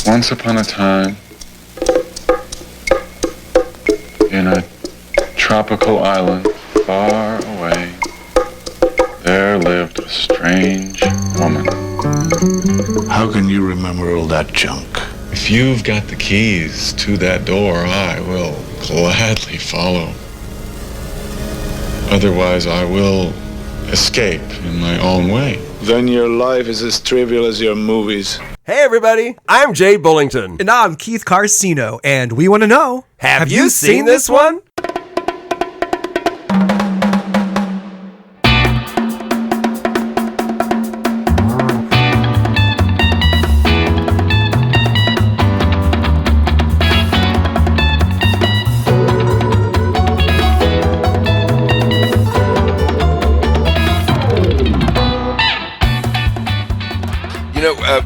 Once upon a time, in a tropical island far away, there lived a strange woman. How can you remember all that junk? If you've got the keys to that door, I will gladly follow. Otherwise, I will escape in my own way. Then your life is as trivial as your movies. Hey everybody, I'm Jay Bullington. And I'm Keith Carcino, and we want to know, Have you seen this one?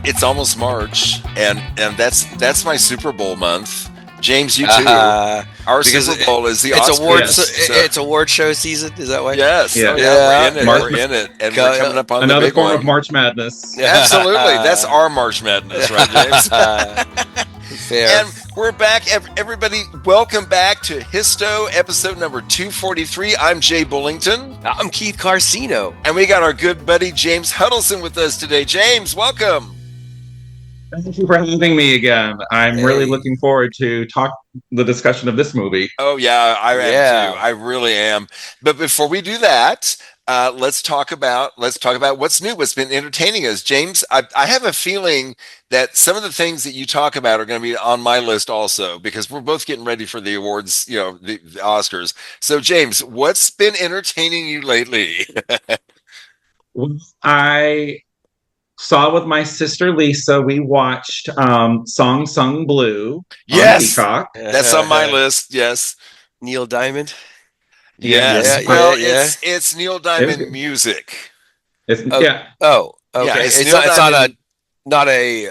It's almost March, and that's my Super Bowl month. James, you too. Our Super Bowl is the Oscars. It's award show season. Is that why? Yes. Yeah. We're in it, and we're coming up on another the big form one. of March Madness. Absolutely, that's our March Madness, right, James? Fair. And we're back, everybody. Welcome back to HYSTO, episode number 243. I'm Jay Bullington. I'm Keith Carcino. And we got our good buddy James Huddleson with us today. James, welcome. Thank you for having me again. I'm really looking forward to the discussion of this movie. Oh yeah, I am too. I really am. But before we do that, let's talk about what's new, what's been entertaining us. James, I have a feeling that some of the things that you talk about are going to be on my list also, because we're both getting ready for the awards, the Oscars. So James, what's been entertaining you lately? I saw with my sister Lisa, we watched Song Sung Blue. Yes, on Peacock. That's on my list. Yes, Neil Diamond. Yes, it's Neil Diamond music. Oh, okay. Yeah, it's not a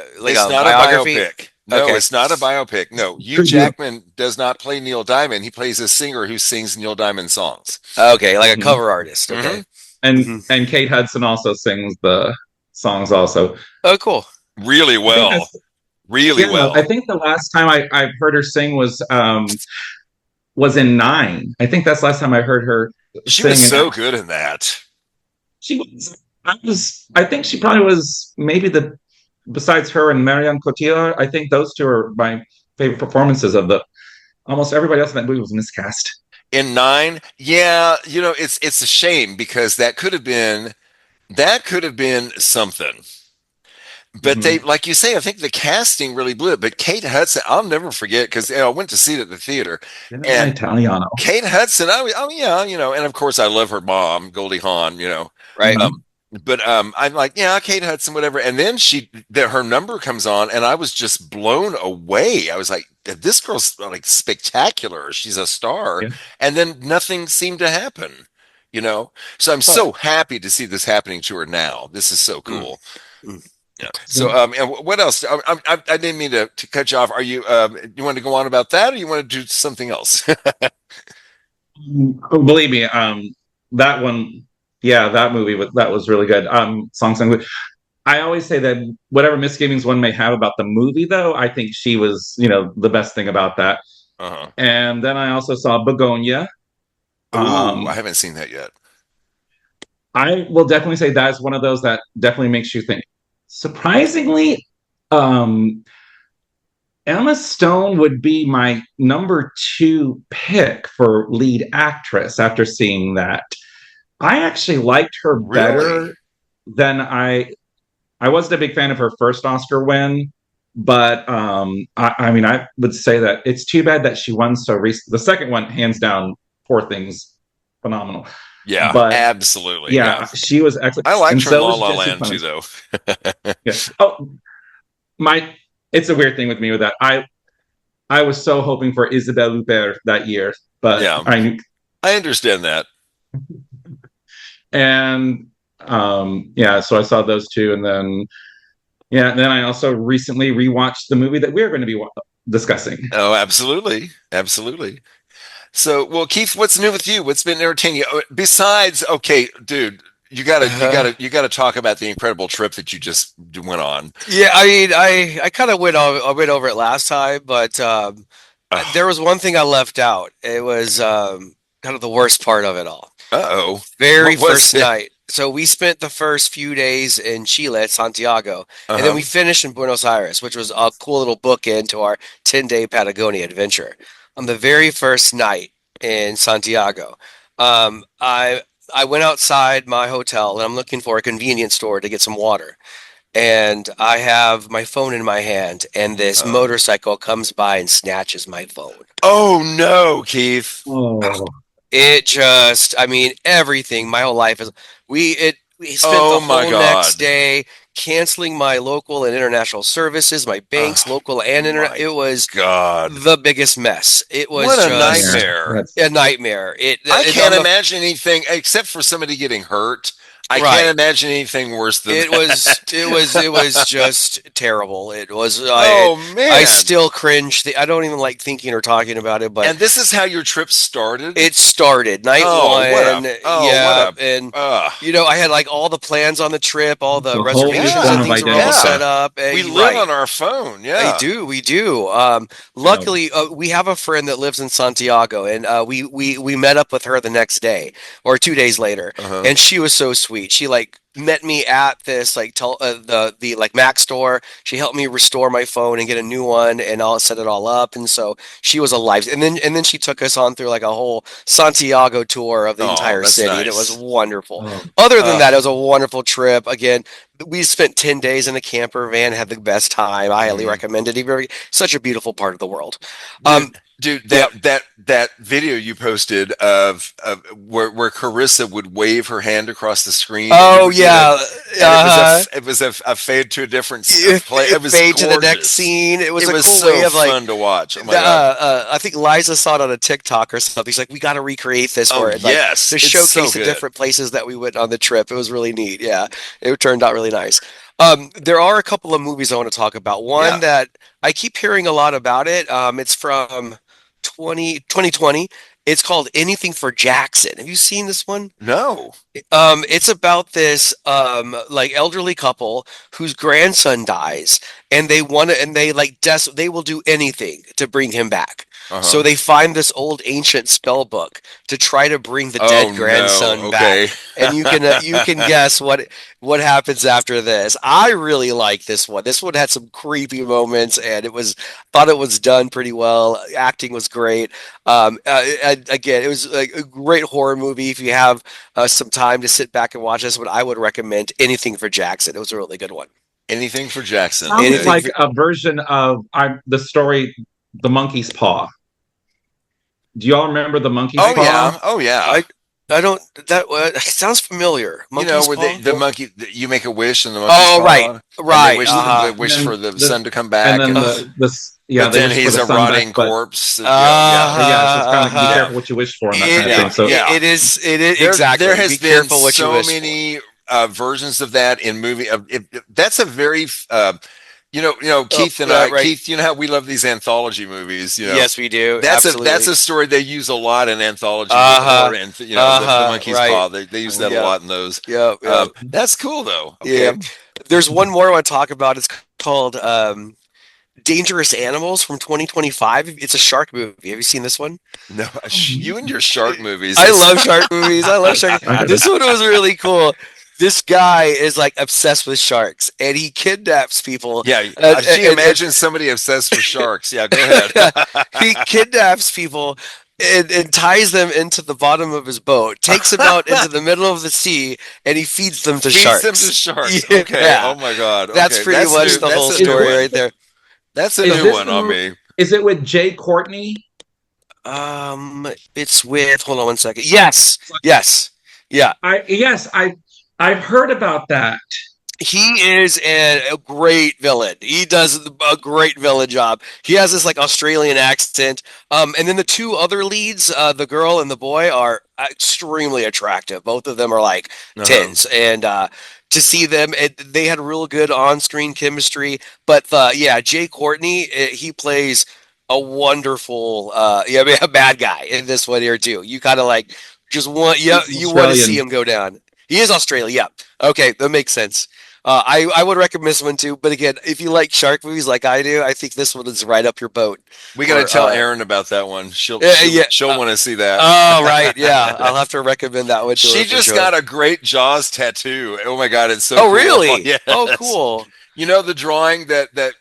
biography. Biopic. No, it's not a biopic. No, Hugh Jackman does not play Neil Diamond. He plays a singer who sings Neil Diamond songs. Okay, like a cover artist. Okay, and Kate Hudson also sings the songs also. Oh, cool. Really well. I think the last time I heard her sing was in 9. I think that's the last time I heard her She sing. was so good in that. She was. I think she probably was besides her and Marianne Cotillard, I think those two are my favorite performances of almost everybody else in that movie was miscast. In 9, yeah, it's a shame because that could have been something. But they, like you say, I think the casting really blew it. But Kate Hudson, I'll never forget because I went to see it at the theater. And Italiano. Kate Hudson, and of course I love her mom, Goldie Hawn, right. But I'm like, Kate Hudson, whatever. And then her number comes on, and I was just blown away. I was like, this girl's like spectacular. She's a star. Yeah. And then nothing seemed to happen. So I'm so happy to see this happening to her now. This is so cool. Yeah. So, and what else? I didn't mean to cut you off. Are you? You want to go on about that, or you want to do something else? Believe me, that one, that movie that was really good. Song Sung. I always say that whatever misgivings one may have about the movie, though, I think she was, the best thing about that. Uh-huh. And then I also saw Begonia. I haven't seen that yet. I will definitely say that is one of those that definitely makes you think. Surprisingly, Emma Stone would be my number 2 pick for lead actress after seeing that. I actually liked her better than I wasn't a big fan of her first Oscar win, but I would say that it's too bad that she won so recently. The second one, hands down, Poor Things, phenomenal. Yeah, but, absolutely. Yeah, she was excellent. I liked her in La La Land too, though. Yeah. Oh, it's a weird thing with me with that. I was so hoping for Isabelle Huppert that year, but I understand that. And so I saw those two, and then I also recently rewatched the movie that we're going to be discussing. Oh, absolutely. So, well, Keith, what's new with you? What's been entertaining you? Besides, okay, dude, you gotta talk about the incredible trip that you just went on. Yeah, I mean, I kind of I went over it last time, but there was one thing I left out. It was kind of the worst part of it all. Uh-oh. Very What was first it? night. So we spent the first few days in Chile at Santiago, and then Uh-huh. we finished in Buenos Aires, which was a cool little bookend to our 10-day Patagonia adventure. On the very first night in Santiago, I went outside my hotel and I'm looking for a convenience store to get some water. And I have my phone in my hand, and this motorcycle comes by and snatches my phone. Oh no, Keith. Oh, It just, I mean, everything. My whole life is we spent Oh the my whole God. next day canceling my local and international services, my banks, Oh, local and internet. my It was God. the biggest mess. It was What a just nightmare. that's a nightmare. I It can't on the imagine anything except for somebody getting hurt. I Right. can't imagine anything worse than It was just terrible. It was Oh man. I still cringe. I don't even like thinking or talking about it, but And this is how your trip started? it started night Oh, one. what a- oh, yeah, what a- and Ugh. I had like all the plans on the trip, all the a whole new reservations form and of things were all identity. set up. We You're live right. on our phone. Yeah. We do. Luckily, we have a friend that lives in Santiago, and we met up with her the next day or 2 days later, Uh-huh. and she was so sweet. She like met me at this like the like Mac store. She helped me restore my phone and get a new one, and I'll set it all up. And so she was a life. And then she took us on through like a whole Santiago tour of the Oh, entire that's city, and it nice. was wonderful. Oh. Other than that, it was a wonderful trip. Again, we spent 10 days in a camper van, had the best time. I highly recommend it. Such a beautiful part of the world. Dude, that video you posted of where Carissa would wave her hand across the screen. and you Oh would get yeah, it was a fade to a different play. It was fade to the next gorgeous. scene. It was It a was cool so way of like. fun to watch. Oh my God. I think Liza saw it on a TikTok or something. He's like, we got to recreate this Oh, for it, like, yes. to It's showcase so the good. different places that we went on the trip. It was really neat. Yeah, it turned out really nice. There are a couple of movies I want to talk about. One Yeah. that I keep hearing a lot about it. It's from 2020. It's called Anything for Jackson. Have you seen this one? No. It's about this like elderly couple whose grandson dies, and they want to, and they like they will do anything to bring him back. Uh-huh. So they find this old ancient spell book to try to bring the Oh, dead no. grandson Okay. back. And you can guess what happens after this. I really like this one. This one had some creepy moments, and thought it was done pretty well. Acting was great. Again, it was like a great horror movie. If you have some time to sit back and watch this one, I would recommend Anything for Jackson. It was a really good one. Anything for Jackson. Sounds Anything like for- a version of the story, The Monkey's Paw. Do y'all remember The Monkey's Oh Paw? yeah. Oh yeah. I don't. That sounds familiar. Monkey's where Paw? the monkey, you make a wish and the monkey. Oh, right, right. They wish, Uh-huh. they wish And for then the the- sun to come back. And then but they then wish for he's the a sun rotting back, but- corpse. Yeah, it's just kind of be Uh-huh. careful what you wish for and that kind of Yeah, thing. So yeah. It is There, exactly. there has Be been careful what you so wish for. many versions of that in movie. That's a very, Keith and I. right. Keith, you know how we love these anthology movies. Yes, we do. That's Absolutely. a story they use a lot in anthology Uh-huh. and the Uh-huh, monkey's right. paw. They use that Yeah. a lot in those. Yeah, yeah. That's cool though. Okay. Yeah. There's one more I want to talk about. It's called Dangerous Animals from 2025. It's a shark movie. Have you seen this one? No, you and your shark movies. I love shark movies. I love shark. This one was really cool. This guy is like obsessed with sharks, and he kidnaps people. Yeah, And- imagine somebody obsessed with sharks. Yeah, go ahead. He kidnaps people and ties them into the bottom of his boat, takes them out into the middle of the sea, and he feeds them to Feeds sharks. them to sharks. Yeah. Okay. Oh my God. That's Okay. pretty much new. the whole That's a new story one. right there. That's a Is new this one on movie- me. Is it with Jay Courtney? It's with. Hold on one second. Yes, yeah. I've heard about that. He is a great villain. He does a great villain job. He has this like Australian accent. And then the two other leads, the girl and the boy, are extremely attractive. Both of them are like tens, and to see them, they had real good on-screen chemistry. But Jay Courtney, he plays a wonderful, a bad guy in this one here too. You kind of like just want, you want to Australian. see him go down. He is Australian. Yeah. Okay, that makes sense. I would recommend this one too, but again, if you like shark movies like I do, I think this one is right up your boat. We got to Or, tell Erin about that one. She'll want to see that. Oh, right. Yeah. I'll have to recommend that one to her. She for just sure. got a great Jaws tattoo. Oh my God, it's so Oh, cool. really? Yes. Oh, cool. You know the drawing that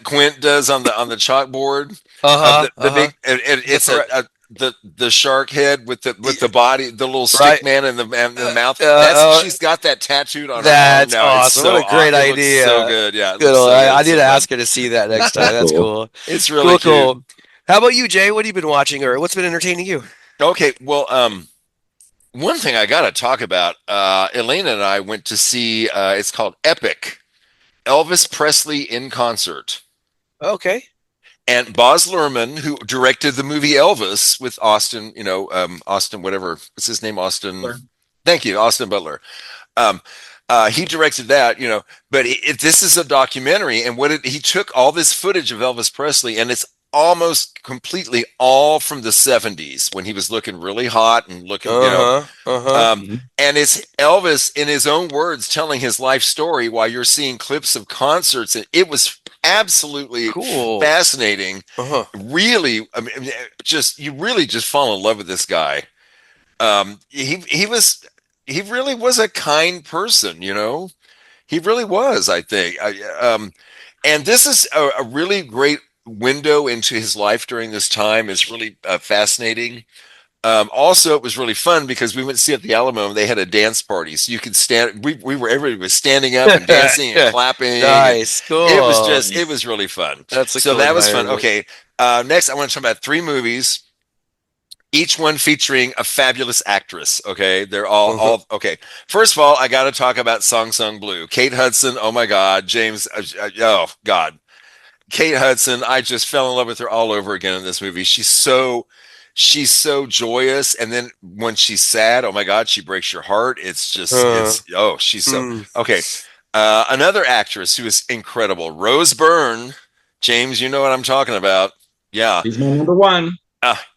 Quint does on the chalkboard? The big it's the shark head with the body, the little stick man and the mouth. She's got that tattooed on her arm now. Awesome. So what a great it idea. looks so good. Yeah. Good. So I need so to fun. ask her to see that next time. That's cool. It's really cool. How about you, Jay? What have you been watching, or what's been entertaining you? Okay, well, one thing I got to talk about, Elena and I went to see, it's called Epic, Elvis Presley in Concert. Okay. And Baz Luhrmann, who directed the movie Elvis with Austin, Austin, whatever, what's his name? Austin. Butler. Thank you, Austin Butler. He directed that, but this is a documentary, and he took all this footage of Elvis Presley, and it's almost completely all from the 70s when he was looking really hot and looking, and it's Elvis in his own words telling his life story while you're seeing clips of concerts, and it was absolutely fascinating. Really, I mean, you really just fall in love with this guy. He really was a kind person, he really was, I think. And this is a really great window into his life during this time. Is really fascinating. Also, it was really fun because we went to see at the Alamo and they had a dance party, so you could stand. Everybody was standing up and dancing and clapping. Nice, cool. It was really fun. That was fun. Okay, next I want to talk about 3 movies, each one featuring a fabulous actress. Okay, they're all okay. First of all, I got to talk about Song Sung Blue, Kate Hudson. Oh my God, James. Oh God. Kate Hudson, I just fell in love with her all over again in this movie. She's so joyous, and then when she's sad, oh my God, she breaks your heart. It's just she's so okay. Another actress who is incredible, Rose Byrne. James, you know what I'm talking about. Yeah, he's my number one.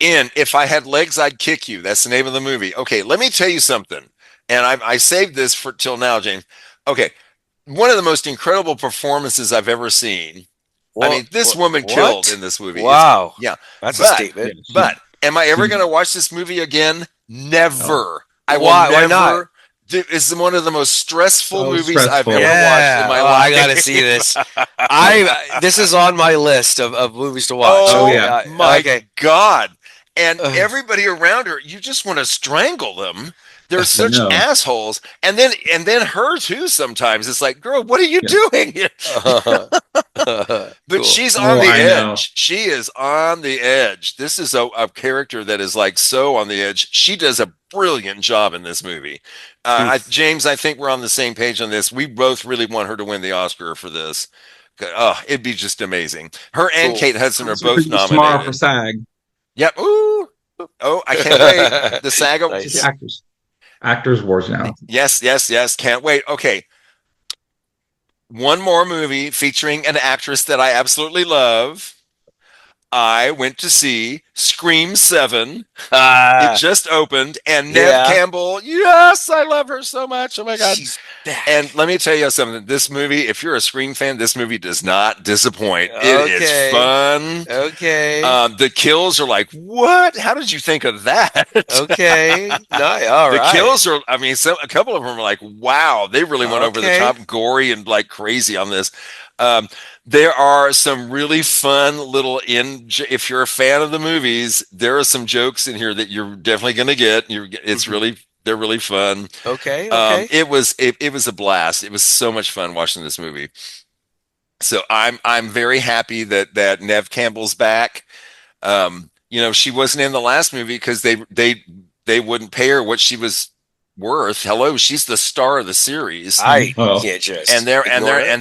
In If I Had Legs, I'd Kick You. That's the name of the movie. Okay, let me tell you something, and I saved this for till now, James. Okay, one of the most incredible performances I've ever seen. I mean, this woman killed in this movie. Wow. That's a statement. But am I ever going to watch this movie again? Never. No. I will Why never. not? It's one of the most stressful movies stressful. I've ever watched in my life. I gotta see this. This is on my list of movies to watch. Oh, yeah. My God. And everybody around her, you just want to strangle them. They're such assholes. And then her too sometimes. It's like, girl, what are you doing? But she's on the edge. She is on the edge. This is a character that is like so on the edge. She does a brilliant job in this movie. James, I think we're on the same page on this. We both really want her to win the Oscar for this. It'd be just amazing. Her and Kate Hudson are both nominated. Tomorrow for SAG. Yep. Ooh. Oh, I can't wait. The SAG. Nice. Actors Wars now. Yes. Can't wait. Okay. One more movie featuring an actress that I absolutely love. I went to see Scream 7. It just opened, and Neve Campbell. Yes, I love her so much. Oh my God. She's back. And let me tell you something. This movie, if you're a Scream fan, this movie does not disappoint. It is fun. Okay. The kills are like, what? How did you think of that? Okay. All right. The kills are, I mean, a couple of them are like, wow, they really went over the top, gory and like crazy on this. There are some really fun little if you're a fan of the movies, there are some jokes in here that you're definitely going to get. They're really fun. Okay. It was a blast. It was so much fun watching this movie. So I'm very happy that Neve Campbell's back. She wasn't in the last movie because they wouldn't pay her what she was worth. Hello, she's the star of the series. I can't just and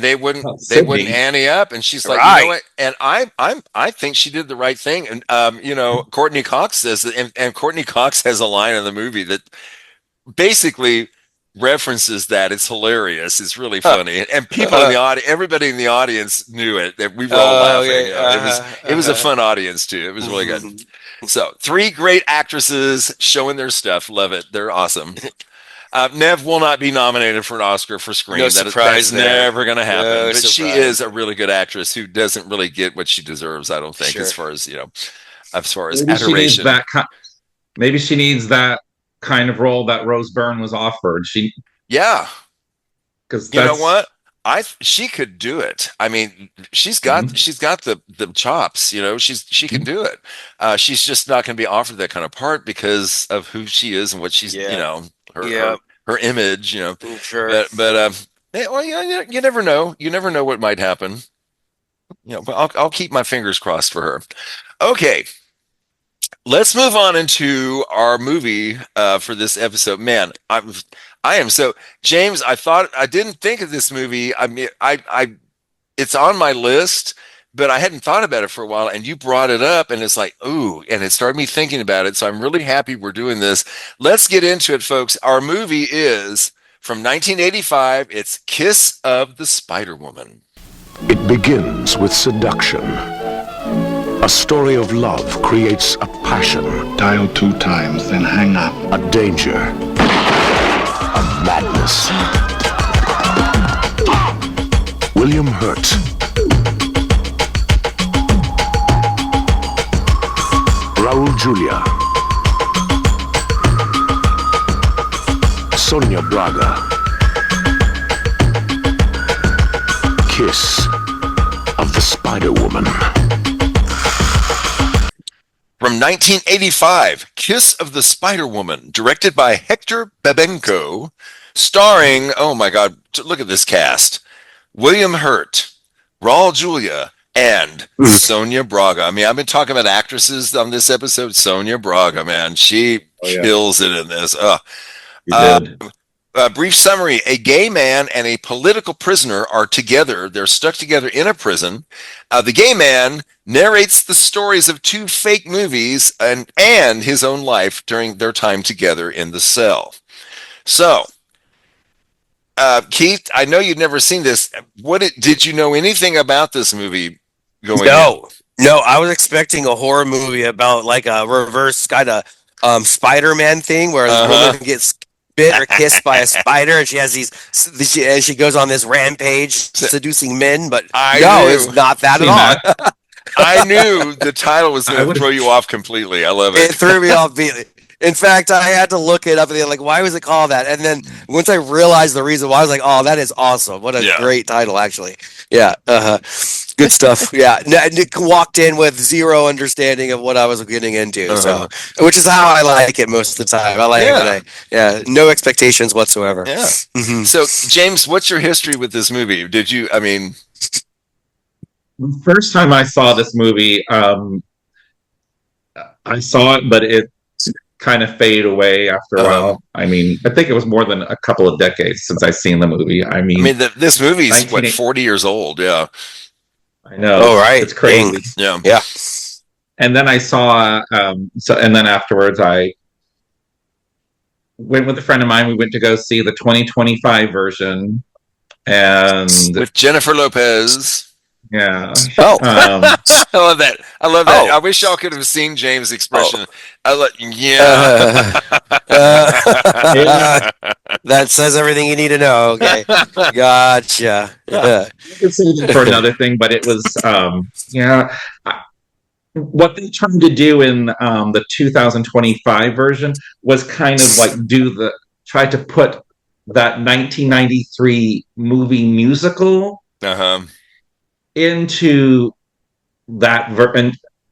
they wouldn't ante up, and she's like, you know what? And I think she did the right thing. And Courtney Cox says that, and Courtney Cox has a line in the movie that basically references that. It's hilarious. It's really funny, and people in the audience, everybody in the audience knew it. That we were all laughing. It was a fun audience too. It was really good. So 3 great actresses showing their stuff. Love it. They're awesome. Nev will not be nominated for an Oscar for Scream. No surprise that's there. never going to happen. No but she surprise. is a really good actress who doesn't really get what she deserves, I don't think, Sure. as far as Maybe she needs adoration. maybe she needs that kind of role that Rose Byrne was offered. Yeah. Because You know what? She could do it. I mean, she's got the chops. She can do it. She's just not going to be offered that kind of part because of who she is and what she's her image. Sure. But well, you never know. You never know what might happen. But I'll keep my fingers crossed for her. Okay. Let's move on into our movie for this episode. Man, I am so James. I didn't think of this movie. I mean, it's on my list, but I hadn't thought about it for a while. And you brought it up, and it's like, ooh, and it started me thinking about it. So I'm really happy we're doing this. Let's get into it, folks. Our movie is from 1985. It's Kiss of the Spiderwoman. It begins with seduction. A story of love creates a passion, Dial 2 times, then hang up. a danger, a madness. William Hurt, Raul Julia, Sonia Braga. Kiss of the Spiderwoman. From 1985, Kiss of the Spiderwoman, directed by Hector Babenco, starring, oh my God, look at this cast. William Hurt, Raul Julia, and Sonia Braga. I mean, I've been talking about actresses on this episode. Sonia Braga, man, she kills it in this. Brief summary. A gay man and a political prisoner are together. They're stuck together in a prison. The gay man narrates the stories of two fake movies and his own life during their time together in the cell. So, Keith, I know you've never seen this. Did you know anything about this movie going in? No, I was expecting a horror movie about like a reverse kind of Spider-Man thing where the woman gets bit or kissed by a spider, and she has and she goes on this rampage seducing men. But it's not that at all. I knew the title was going to throw you off completely. I love it. It threw me off immediately. In fact, I had to look it up, and they're like, why was it called that? And then once I realized the reason why, I was like, oh, that is awesome. What a great title, actually. Yeah. Good stuff. Yeah. Nick walked in with zero understanding of what I was getting into. So, which is how I like it most of the time. I like it. No expectations whatsoever. Yeah. Mm-hmm. So, James, what's your history with this movie? The first time I saw this movie, I saw it, but it kind of faded away after a while. I mean, I think it was more than a couple of decades since I've seen the movie. This movie is 40 years old. Yeah. I know. Oh, right. It's crazy. Yeah. Yeah. And then I saw, and then afterwards I went with a friend of mine. We went to go see the 2025 version. And with Jennifer Lopez. Yeah. Oh. I love that. Oh. I wish y'all could have seen James' expression. That says everything you need to know. Okay. Gotcha. You could save it for another thing, but it was, what they tried to do in the 2025 version was kind of like try to put that 1993 movie musical into that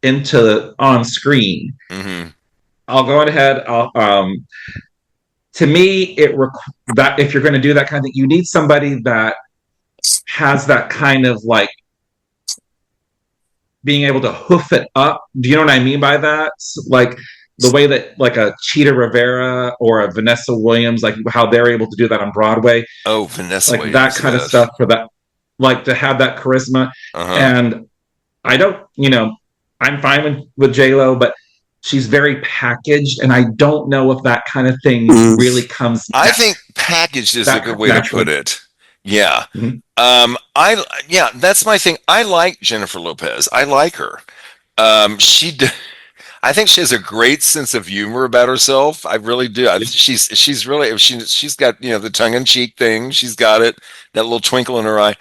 into on screen. Mm-hmm. I'll go ahead. To me, that if you're going to do that kind of thing, you need somebody that has that kind of like being able to hoof it up. Do you know what I mean by that? Like the way that like a Cheetah Rivera or a Vanessa Williams, like how they're able to do that on Broadway. Oh, Vanessa like Williams, that kind of stuff for that, like to have that charisma. And I don't, I'm fine with J-Lo, but she's very packaged, and I don't know if that kind of thing really comes. I think packaged is a good way to put it. Yeah. Mm-hmm. That's my thing. I like Jennifer Lopez. I like her. I think she has a great sense of humor about herself. I really do. I think she's really she's got the tongue in cheek thing. She's got it, that little twinkle in her eye.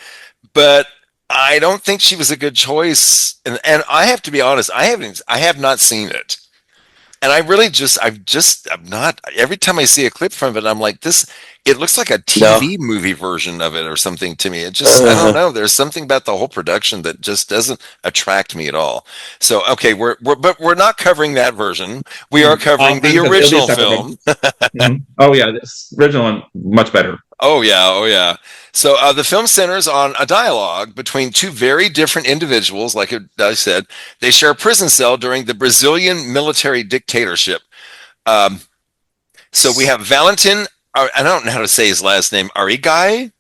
But I don't think she was a good choice. And I have to be honest, I have not seen it. And I'm not, every time I see a clip from it, I'm like, it looks like a TV movie version of it or something to me. I don't know. There's something about the whole production that just doesn't attract me at all. So, okay, but we're not covering that version. We are covering the original film. Oh yeah, this original one, much better. Oh yeah. So the film centers on a dialogue between two very different individuals. Like I said, they share a prison cell during the Brazilian military dictatorship. So we have Valentin. I don't know how to say his last name. Valentin.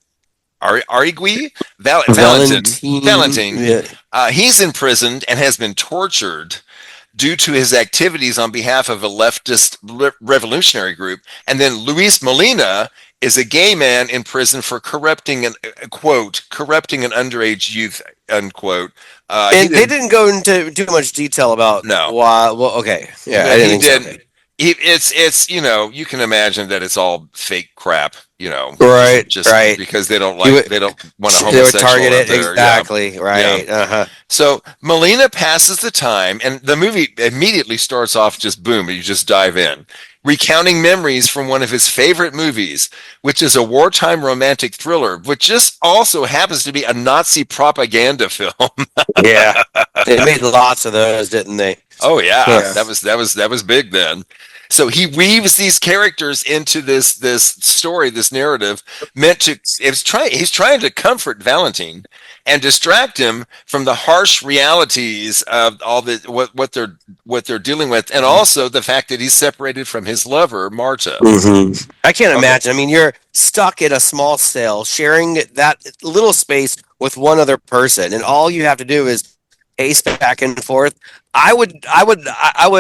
Yeah. He's imprisoned and has been tortured due to his activities on behalf of a leftist revolutionary group. And then Luis Molina is a gay man in prison for corrupting an underage youth, unquote. And they didn't go into too much detail about why. Well, okay, yeah, I didn't think so. It's you can imagine that it's all fake crap, right, just right, because they don't want a homosexual. They would target it there. exactly, right. Yeah. So Molina passes the time, and the movie immediately starts off just boom, you just dive in, recounting memories from one of his favorite movies, which is a wartime romantic thriller, which just also happens to be a Nazi propaganda film. Yeah, they made lots of those, didn't they? Oh yeah. That was big then. So he weaves these characters into this story, this narrative, he's trying to comfort Valentin and distract him from the harsh realities of all what they're dealing with, and also the fact that he's separated from his lover, Marta. Mm-hmm. I can't imagine. I mean, you're stuck in a small cell, sharing that little space with one other person, and all you have to do is pace back and forth. I would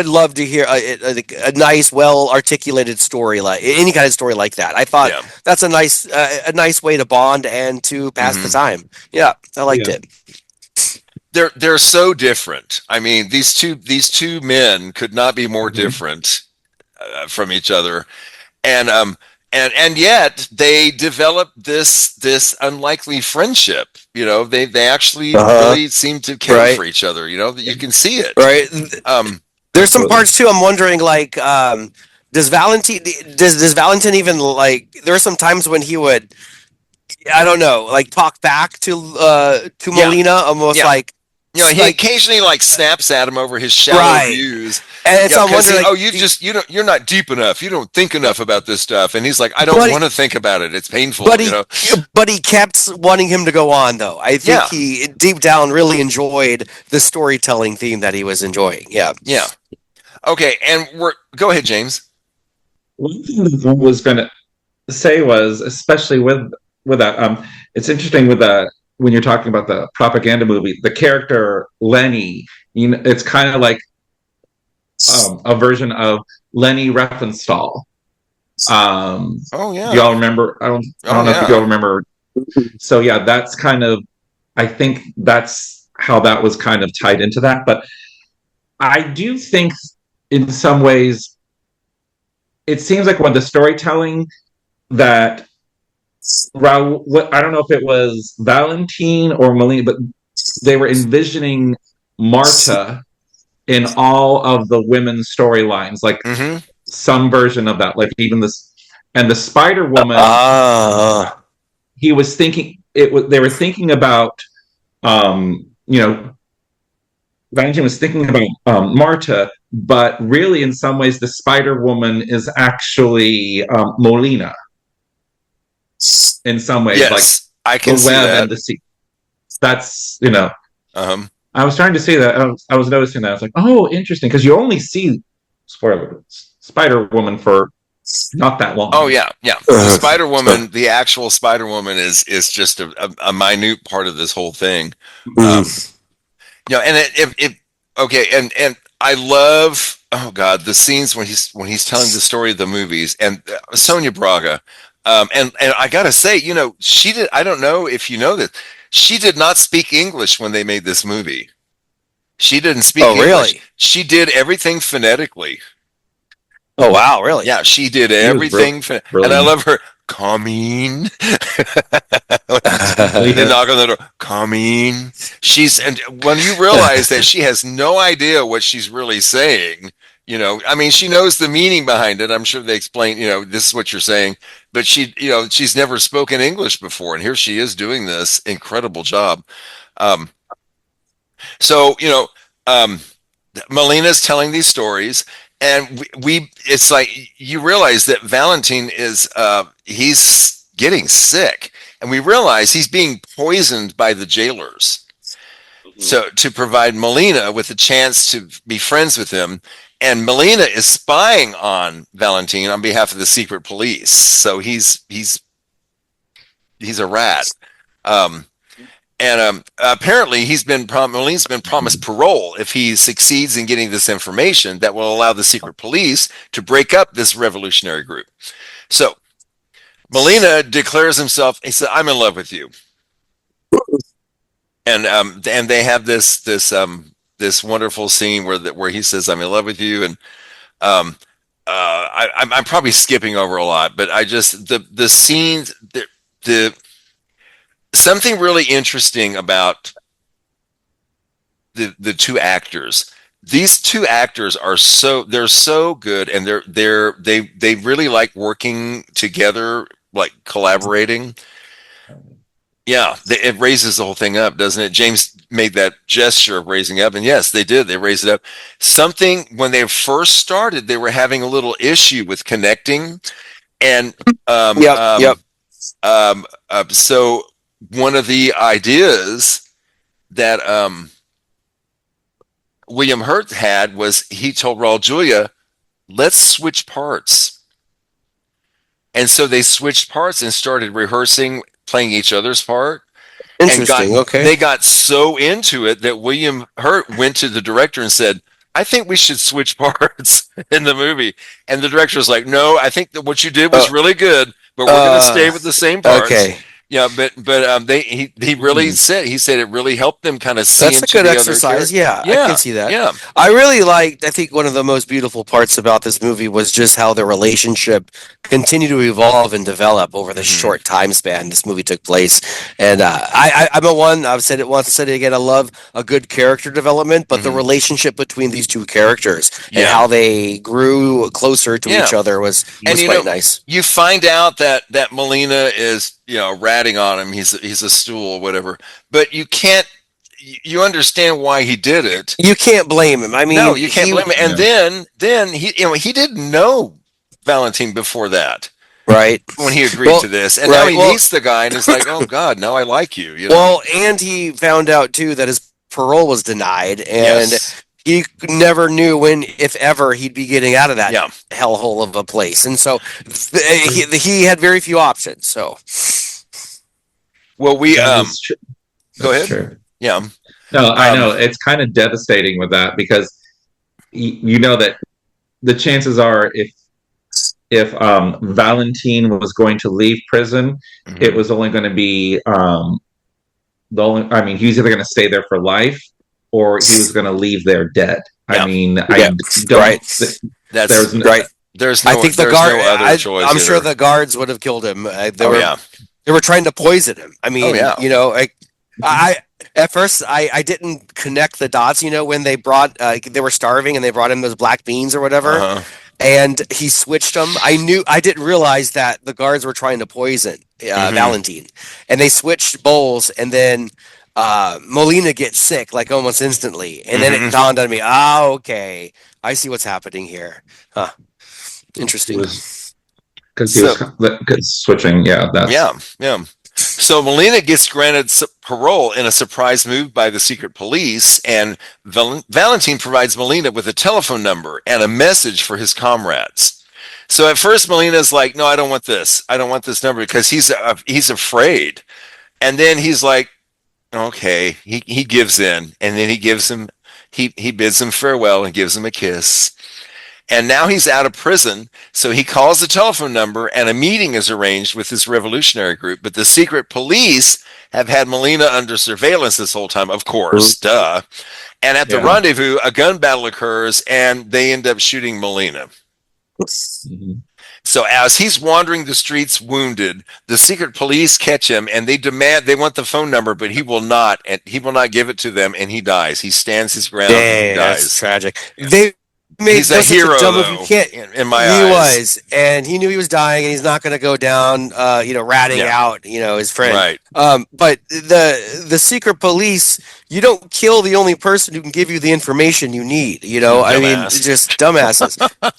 love to hear a nice, well articulated story, like any kind of story like that. I thought that's a nice way to bond and to pass the time. Yeah, I liked it. They're so different. I mean, these two men could not be more different from each other, and yet they develop this unlikely friendship. They actually really seem to care for each other. You can see it. Right. There's some parts too. I'm wondering, like, does Valentin even, like? There are some times when he would, I don't know, like talk back to Molina, almost like. He occasionally snaps at him over his shallow views, and so I'm wondering, you're not deep enough. You don't think enough about this stuff. And he's like, I don't want to think about it. It's painful. But he kept wanting him to go on, though. I think he deep down really enjoyed the storytelling theme that he was enjoying. Yeah. Okay, and go ahead, James. One thing that I was going to say was, especially with that, it's interesting with that. When you're talking about the propaganda movie, the character Lenny, it's kind of like a version of Lenny Riefenstahl. Do y'all remember? I don't know if y'all remember. So yeah, that's kind of. I think that's how that was kind of tied into that. But I do think, in some ways, it seems like when the storytelling that. Raul, I don't know if it was Valentin or Molina, but they were envisioning Marta in all of the women's storylines, like some version of that, like even this, and the Spider-Woman. He was thinking they were thinking about, Valentin was thinking about Marta, but really, in some ways, the Spider-Woman is actually Molina. In some ways, like I can the web see that. and the sea. That's I was trying to see that. I was noticing that. I was like, oh, interesting, because you only see Spider-Woman for not that long. Oh yeah. The Spider-Woman, the actual Spider-Woman is just a minute part of this whole thing. And and I love the scenes when he's telling the story of the movies, and Sonia Braga. And I gotta say, she did. I don't know if you know this. She did not speak English when they made this movie. She didn't speak Oh, English. really? She did everything phonetically. Oh, wow, really? Yeah, she did He was everything. And I brilliant. love her. Come in. Well, They knock on the door. Come in. And when you realize that she has no idea what she's really saying, I mean, she knows the meaning behind it. I'm sure they explain, this is what you're saying, but she's never spoken English before. And here she is doing this incredible job. Um, so, Melina's telling these stories, and it's like you realize that Valentine he's getting sick, and we realize he's being poisoned by the jailers. So to provide Melina with a chance to be friends with him, and Melina is spying on Valentine on behalf of the secret police. So he's a rat. And apparently Melina's been promised parole if he succeeds in getting this information that will allow the secret police to break up this revolutionary group. So Melina declares himself, he said, I'm in love with you. And they have this wonderful scene where he says, I'm in love with you. And I'm probably skipping over a lot, but I just, the scenes, the something really interesting about the two actors. These two actors they're so good, and they really like working together, like collaborating. Yeah, it raises the whole thing up, doesn't it? James made that gesture of raising up, and yes, they did. They raised it up. Something when they first started, they were having a little issue with connecting, and so one of the ideas that William Hurt had was he told Raul Julia, let's switch parts. And so they switched parts and started rehearsing, playing each other's part. Interesting. Okay. They got so into it that William Hurt went to the director and said, I think we should switch parts in the movie. And the director was like, no, I think that what you did was really good, but we're going to stay with the same parts. Okay. Yeah, but he really said it really helped them kind of see That's into a good the exercise. other Yeah, I can see that. Yeah, I really liked. I think one of the most beautiful parts about this movie was just how the relationship continued to evolve and develop over the short time span this movie took place. And I've said it once, said it again. I love a good character development, but the relationship between these two characters and how they grew closer to each other was quite nice. You find out that Melina is ratting on him. He's a stool or whatever, but you understand why he did it. You can't blame him. I mean, no, you can't blame him. And then he didn't know Valentine before that, right? When he agreed to this, and now he meets the guy and is like, oh God, now I like you. Well, and he found out too that his parole was denied, and he never knew when, if ever, he'd be getting out of that hellhole of a place, and so he had very few options. So, well, we go ahead. True. Yeah. No, I know it's kind of devastating with that because you know that the chances are if Valentine was going to leave prison, it was only going to be he was either going to stay there for life or he was going to leave there dead. I mean, I don't. Right. There's right. There's no. I think the guard. No other choice. I'm sure the guards would have killed him. They were trying to poison him. I mean, I at first I didn't connect the dots. When they brought they were starving and they brought him those black beans or whatever, and he switched them. I didn't realize that the guards were trying to poison Valentine, and they switched bowls, and then Molina gets sick like almost instantly, and then it dawned on me. Okay, I see what's happening here. Huh. Interesting. Because he was switching. Yeah. So Molina gets granted parole in a surprise move by the secret police, and Valentine provides Molina with a telephone number and a message for his comrades. So at first Molina's like, no, I don't want this. I don't want this number because he's afraid. And then he's like, okay, he gives in, and then he bids him farewell and gives him a kiss. And now he's out of prison, so he calls the telephone number, and a meeting is arranged with this revolutionary group. But the secret police have had Molina under surveillance this whole time, of course, duh. And at the rendezvous, a gun battle occurs, and they end up shooting Molina. So as he's wandering the streets wounded, the secret police catch him, and they want the phone number, but he will not give it to them, and he dies. He stands his ground. And he dies. That's tragic. They made He's a hero, though, in my eyes. He was, and he knew he was dying, and he's not going to go down, ratting out, his friend. Right. But the secret police, you don't kill the only person who can give you the information you need. Just dumbasses.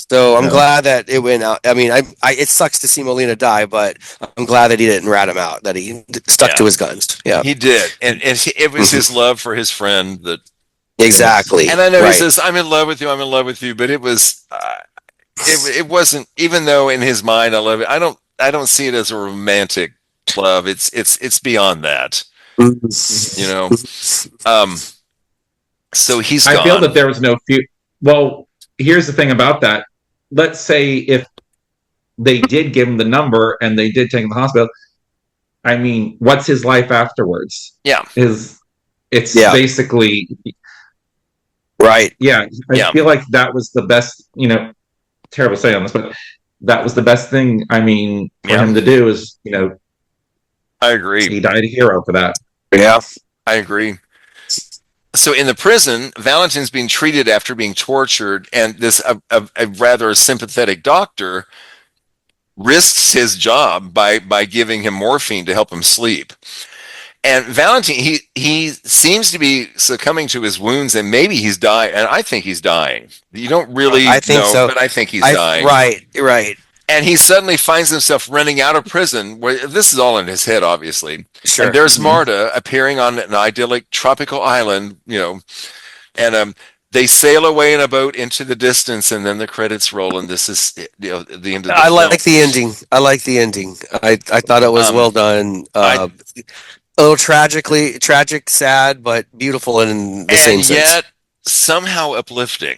So I'm glad that it went out. I mean, it sucks to see Molina die, but I'm glad that he didn't rat him out. That he stuck to his guns. Yeah, he did, and it was his love for his friend that. Exactly. And I know he says, I'm in love with you, but it was, it wasn't, even though in his mind I love it, I don't see it as a romantic love. It's beyond that, so he's gone. I feel that there was no future. Well, here's the thing about that. Let's say if they did give him the number and they did take him to the hospital, I mean, what's his life afterwards? Yeah. It's basically... Right. Yeah. I feel like that was the best, terrible to say on this, but that was the best thing, for him to do is, I agree. He died a hero for that. Yeah. I agree. So in the prison, Valentin's being treated after being tortured, and this a rather sympathetic doctor risks his job by giving him morphine to help him sleep. And Valentin, he seems to be succumbing to his wounds, and maybe he's dying. And I think he's dying. You don't really know, but I think he's dying. Right. And he suddenly finds himself running out of prison. Where this is all in his head, obviously. Sure. And there's Marta appearing on an idyllic tropical island, and they sail away in a boat into the distance, and then the credits roll, and this is the end of the film. I like the ending. I thought it was well done. A little tragic, sad, but beautiful in the same sense. And yet somehow uplifting.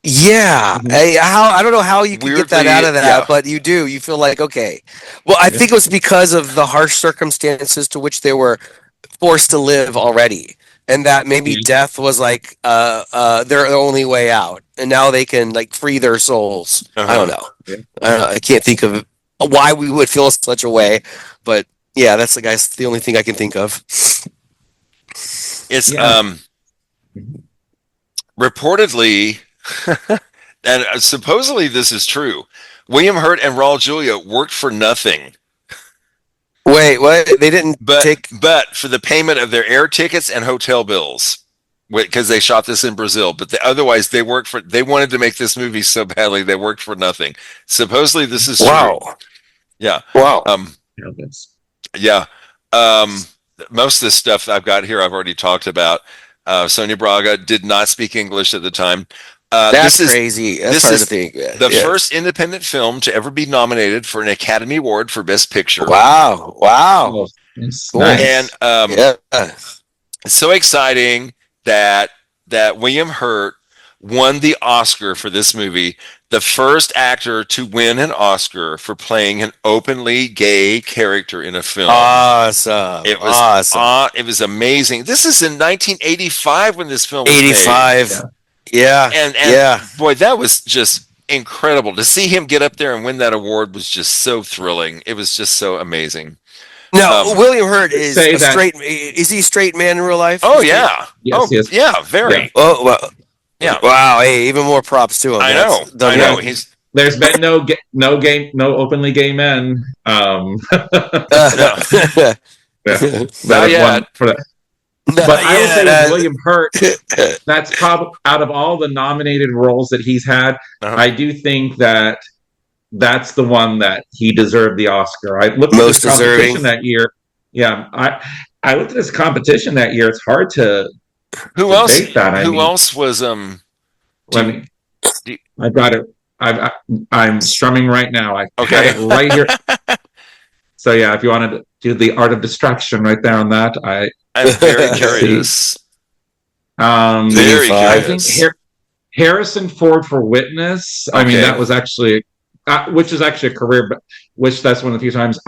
Yeah. I don't know how you can get that out of that, but you do. You feel like, okay. Well, I think it was because of the harsh circumstances to which they were forced to live already. And that maybe death was like their only way out. And now they can free their souls. I don't know. I can't think of why we would feel such a way, but yeah, that's the only thing I can think of. It's reportedly, and supposedly this is true, William Hurt and Raul Julia worked for nothing. Wait, what? They didn't but for the payment of their air tickets and hotel bills, because they shot this in Brazil. But otherwise, they wanted to make this movie so badly they worked for nothing. Supposedly, this is true. Yeah. Wow. Yeah. Most of the stuff I've got here, I've already talked about. Sonia Braga did not speak English at the time. That's crazy. That's hard to think. The first independent film to ever be nominated for an Academy Award for Best Picture. Wow. Oh, nice. And so exciting that William Hurt won the Oscar for this movie, the first actor to win an Oscar for playing an openly gay character in a film. Awesome. It was awesome. It was amazing. This is in 1985 when this film was 85. made. Yeah. And boy, that was just incredible. To see him get up there and win that award was just so thrilling. It was just so amazing. Now, William Hurt is straight. Is he a straight man in real life? Oh, yeah. Yes. Yeah, very. Yeah. Oh, well. Yeah. Wow. Hey, even more props to him. I know. There's been no openly gay men. Not yet. For that. But I would say with William Hurt, that's probably out of all the nominated roles that he's had, I do think that that's the one that he deserved the Oscar. I looked at his competition that year. Yeah, I looked at his competition that year. It's hard to Who else was I got it. I'm strumming right now. I got it right here. So yeah, if you wanted to do the art of distraction right there on that, I'm very curious. I think Harrison Ford for Witness. I mean, that was actually, which is actually a career, but which that's one of the few times.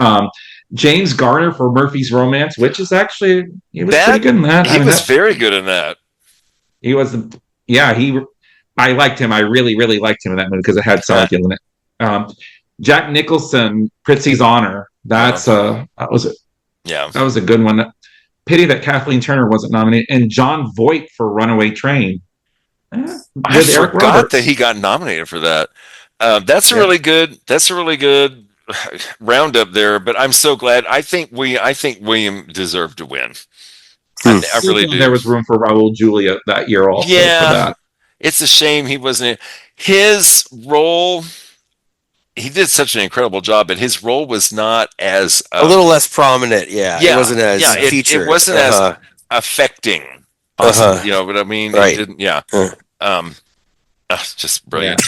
James Garner for Murphy's Romance, which is actually, he was pretty good in that. He was very good in that. He was, I liked him. I really, really liked him in that movie because it had Sally Gill in it. Jack Nicholson, Pritzi's Honor. That was a good one. Pity that Kathleen Turner wasn't nominated, and John Voight for Runaway Train. I forgot that he got nominated for that. That's a really good roundup there. But I'm so glad. I think William deserved to win. I really do. There was room for Raul Julia that year also. Yeah, for that. It's a shame he wasn't. His role. He did such an incredible job, but his role was not as a little less prominent. It wasn't as featured. It wasn't as affecting. You know what I mean? Right. He didn't. Yeah. Just brilliant.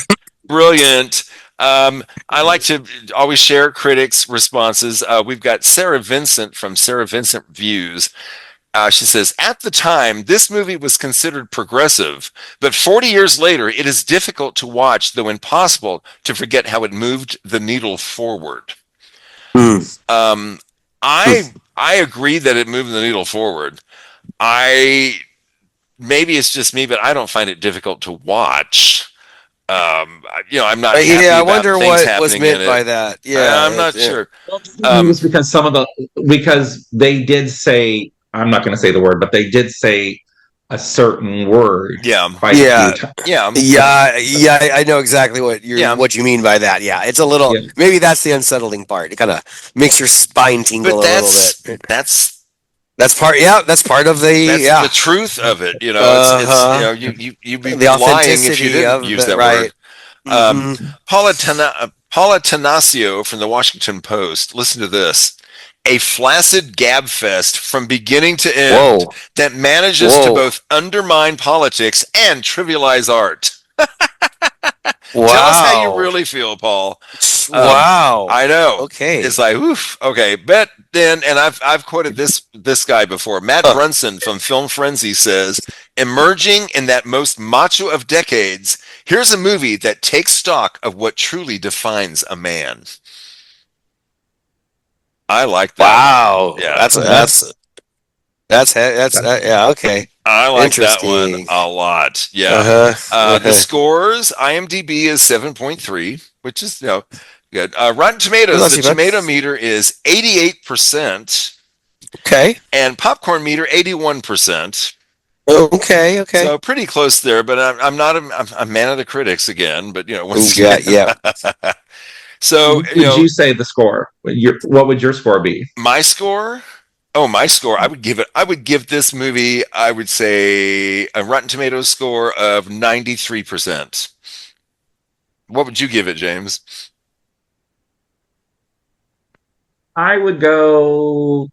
Brilliant. I like to always share critics' responses. We've got Sarah Vincent from Sarah Vincent Views. She says, at the time, this movie was considered progressive, but 40 years later, it is difficult to watch, though impossible to forget how it moved the needle forward. I agree that it moved the needle forward. Maybe it's just me, but I don't find it difficult to watch. I'm not. I wonder what was meant by that. Yeah, I'm not sure. It was because they did say. I'm not going to say the word, but they did say a certain word. I know exactly what you mean by that. Yeah, it's a little. Yeah. Maybe that's the unsettling part. It kind of makes your spine tingle a little bit. That's part. Yeah, that's part of the. That's the truth of it. You know, you'd be the lying if you didn't use that word. Paula Tanasio from the Washington Post. Listen to this. A flaccid gab fest from beginning to end that manages to both undermine politics and trivialize art. Tell us how you really feel, Paul. Wow. I know. Okay. It's like, oof. Okay. But then, and I've quoted this guy before. Matt Brunson from Film Frenzy says, emerging in that most macho of decades, here's a movie that takes stock of what truly defines a man. I like that. Wow. Yeah. That's okay. I like that one a lot. Yeah. The scores, IMDb is 7.3, which is good. Rotten Tomatoes, the tomato meter is 88%. Okay. And popcorn meter 81%. Okay. So pretty close there, but I'm not a man of the critics again. But once again. So would you say the score? What would your score be? My score? Oh, my score. I would give this movie, I would say, a Rotten Tomatoes score of 93%. What would you give it, James? I would go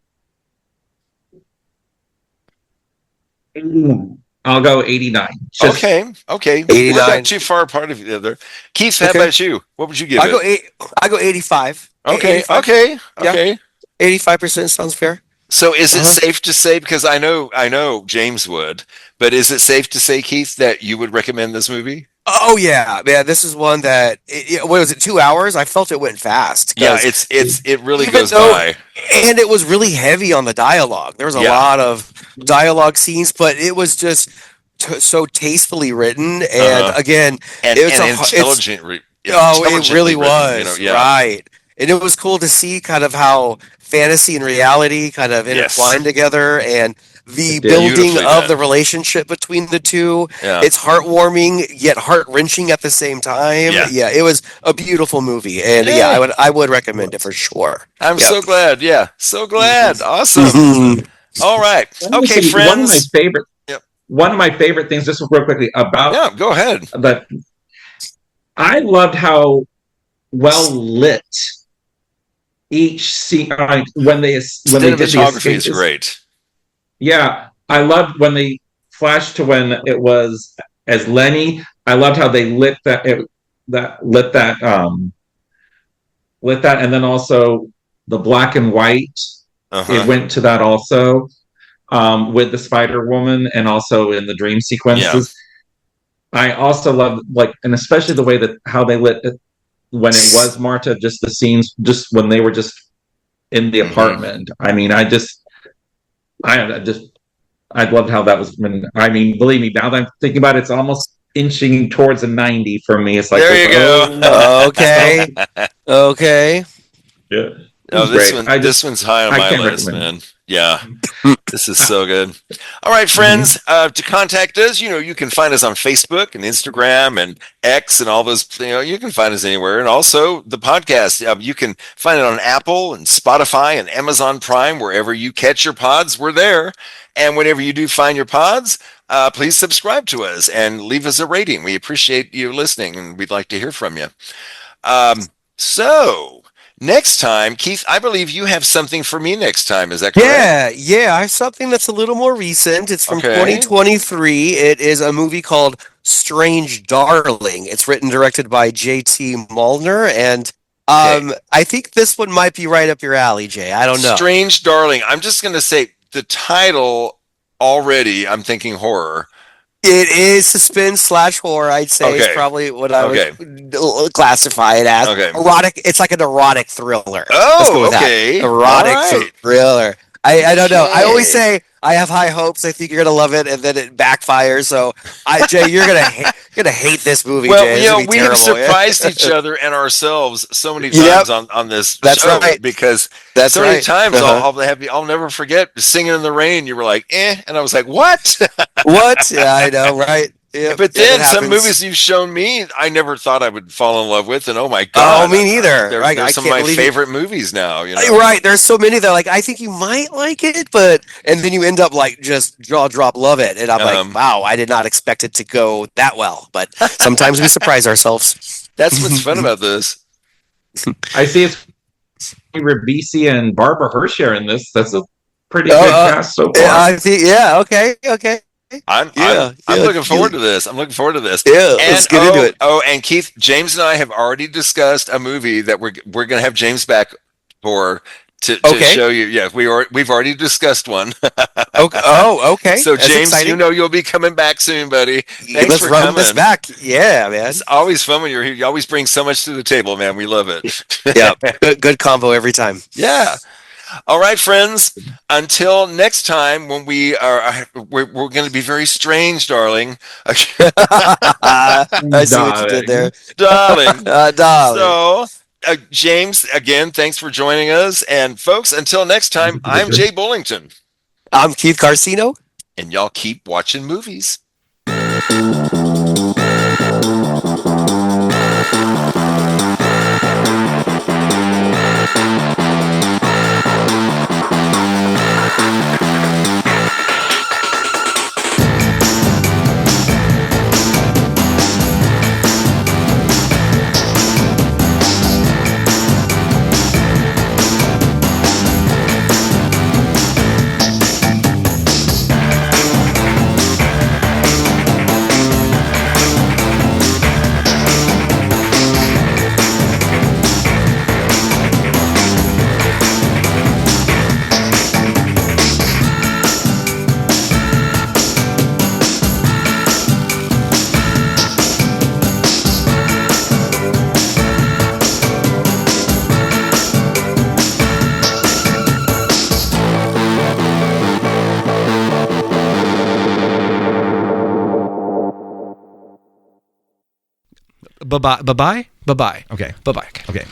81. I'll go 89. Okay. 89. We're not too far apart of the other. Keith, how about you? What would you give it? I go 85. Okay. 85. Okay. 85% sounds fair. So is it safe to say, because I know James would, but is it safe to say, Keith, that you would recommend this movie? Oh yeah. This is one that what was it? 2 hours? I felt it went fast. Yeah, it really goes by, and it was really heavy on the dialogue. There was a lot of dialogue scenes, but it was just so tastefully written, and again, it was intelligent. It really was written, right, and it was cool to see kind of how fantasy and reality kind of intertwined together, and the building of the relationship between the two. It's heartwarming yet heart-wrenching at the same time. It was a beautiful movie, and I would recommend it for sure. I'm so glad. So glad. Awesome. All right. Okay, friends. One of my favorite things, just real quickly about. Go ahead. But I loved how well lit each scene when they did the cinematography is great. Yeah, I loved when they flashed to when it was as Lenny. I loved how they lit that, and then also the black and white. It went to that also with the Spider-Woman, and also in the dream sequences. I also love and especially the way that how they lit it when it was Marta, just the scenes, just when they were just in the apartment. I mean, I loved how that was. I mean, believe me, now that I'm thinking about it, it's almost inching towards a 90 for me. It's like There you go. Okay. Okay. Yeah. Oh, Great. This one's high on I my can't list, recommend. man. Yeah, this is so good. All right, friends, to contact us, you can find us on Facebook and Instagram and X and all those. You can find us anywhere, and also the podcast. You can find it on Apple and Spotify and Amazon Prime, wherever you catch your pods. We're there, and whenever you do find your pods, please subscribe to us and leave us a rating. We appreciate you listening, and we'd like to hear from you. So. Next time, Keith, I believe you have something for me next time. Is that correct? Yeah. I have something that's a little more recent. It's from 2023. It is a movie called Strange Darling. It's written and directed by J.T. Mullner, and I think this one might be right up your alley, Jay. I don't know. Strange Darling. I'm just going to say the title already, I'm thinking horror. It is suspense/horror. I'd say it's probably what I would classify it as. Erotic. It's like an erotic thriller. Oh, okay. Erotic thriller. I don't know. I always say I have high hopes. I think you're gonna love it, and then it backfires. So, Jay, you're gonna hate this movie. Well, Jay. We have surprised each other and ourselves so many times on this show. Right. Because so many times I'll never forget Singing in the Rain. You were like, and I was like, what? What? Yeah, I know, right? Yeah, but then some movies you've shown me, I never thought I would fall in love with, and oh my god! Oh, me neither. They're some of my favorite movies now. Right? There's so many that I think you might like it, and then you end up just jaw drop love it, and I'm like, wow, I did not expect it to go that well. But sometimes we surprise ourselves. That's what's fun about this. I see it's Ribisi and Barbara Hershey in this. That's a pretty good cast so far. I think, okay. I'm looking forward to this. Yeah, let's get into it. Oh, and Keith, James and I have already discussed a movie that we're going to have James back for to show you. Yeah, we've already discussed one. Okay. So that's James, exciting. You'll be coming back soon, buddy. Thanks Let's for run coming. This back. Yeah, man. It's always fun when you're here. You always bring so much to the table, man. We love it. Yeah, good combo every time. Yeah. All right, friends. Until next time, when we're going to be very strange, darling. I see what you did there, darling. Darling. So, James, again, thanks for joining us, and folks, until next time, I'm Jay Bullington. I'm Keith Carcino, and y'all keep watching movies. Bye-bye. Okay. Bye-bye. Okay.